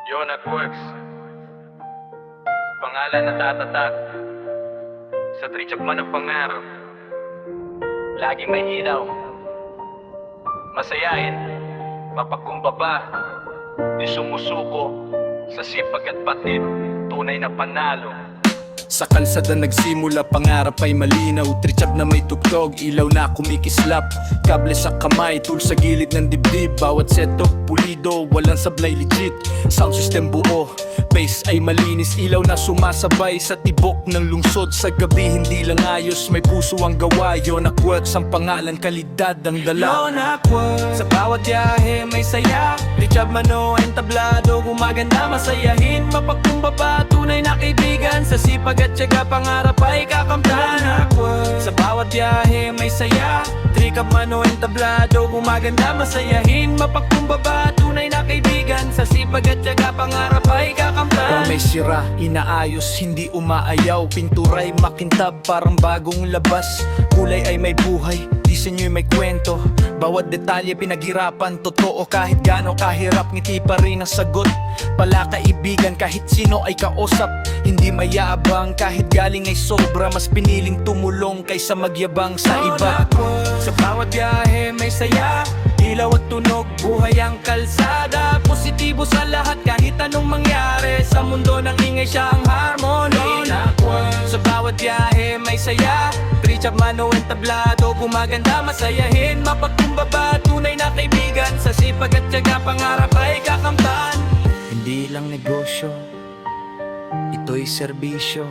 Yonak Works, pangalan na tatatak sa trichap man ng pangarap. Laging may ilaw, masayain, mapakumbaba. Di sumusuko sa sipag at batid, tunay na panalo. Sa kalsada nagsimula, pangarap ay malinaw. Trichap na may tugtog, ilaw na kumikislap. Kable sa kamay, tool sa gilid ng dibdib. Bawat setup pulido, walang sablay legit. Sound system buo, bass ay malinis. Ilaw na sumasabay sa tibok ng lungsod. Sa gabi hindi lang ayos, may puso ang gawa. Yonak Works ang pangalan, kalidad ang dala. Yonak Works, sa bawat biyahe may saya. Trichap mano, entablado, gumaganda, masayahin, mapagkumbaba, tunay na kaibigan. Sa sipag at tiyaga, pangarap ay kakamtan. Yonak Works, sa bawat biyahe may saya. Trichap mano, entablado, gumaganda, masayahin, mapagkumbaba, tunay na kaibigan. Sa sipag at tiyaga, pangarap ay kakamtan. Kung may sira, inaayos, hindi umaayaw. Pinturay makintab, parang bagong labas. Kulay ay may buhay, disenyo'y may kwento. Bawat detalye pinaghirapan, totoo. Kahit gaano kahirap, ngiti pa rin ang sagot. Pala kaibigan, kahit sino ay kausap. Hindi mayabang, kahit galing ay sobra. Mas piniling tumulong kaysa magyabang sa iba. Sa bawat biyahe may saya, ilaw at tunog, buhay ang kalsada. Positibo sa lahat kahit anong mangyari. Sa mundo ng ingay siya ang harmony. Sa bawat biyahe may saya, trichap mano entablado, gumaganda, masayahin, mapagkumbaba, tunay na kaibigan. Sa sipag at tiyaga, pangarap ay kakamtan. Hindi lang negosyo, ito'y serbisyo.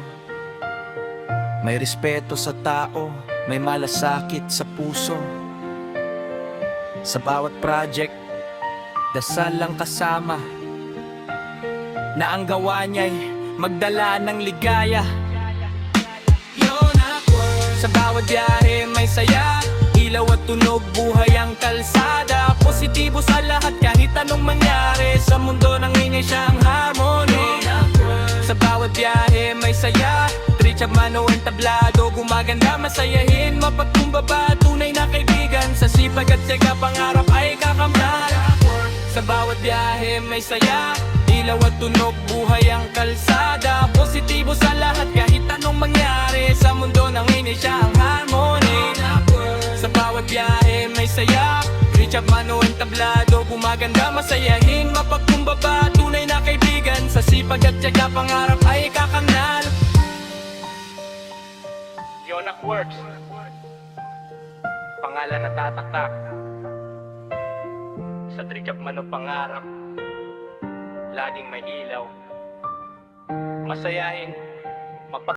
May respeto sa tao, may malasakit sa puso. Sa bawat project, dasal lang kasama, na ang gawa niya'y magdala ng ligaya. Yonak Works, sa bawat biyahe may saya, ilaw at tunog, buhay ang kalsada. Positibo sa lahat kahit anong mangyari. Sa mundo ng ingay siya ang harmony. Sa bawat biyahe may saya, trichap mano entablado, gumaganda, masayahin, mapagkumbaba, tunay na kaibigan. Sa sipag at tiyaga, pangarap ay kakamtan. Sa bawat biyahe may saya, ilaw at tunog, buhay ang kalsada. Positibo sa lahat kahit anong mangyari. Sa mundo ng ingay siya ang harmony. Sa bawat biyahe may saya, trichap mano entablado, gumaganda, masayahin, mapagkumbaba, tunay na kaibigan. Sa sipag at tiyaga, pangarap ay kakamtan. Yonak Works, pangalan na tatatak sa trichap man ng pangarap. Laging may ilaw, masayahin,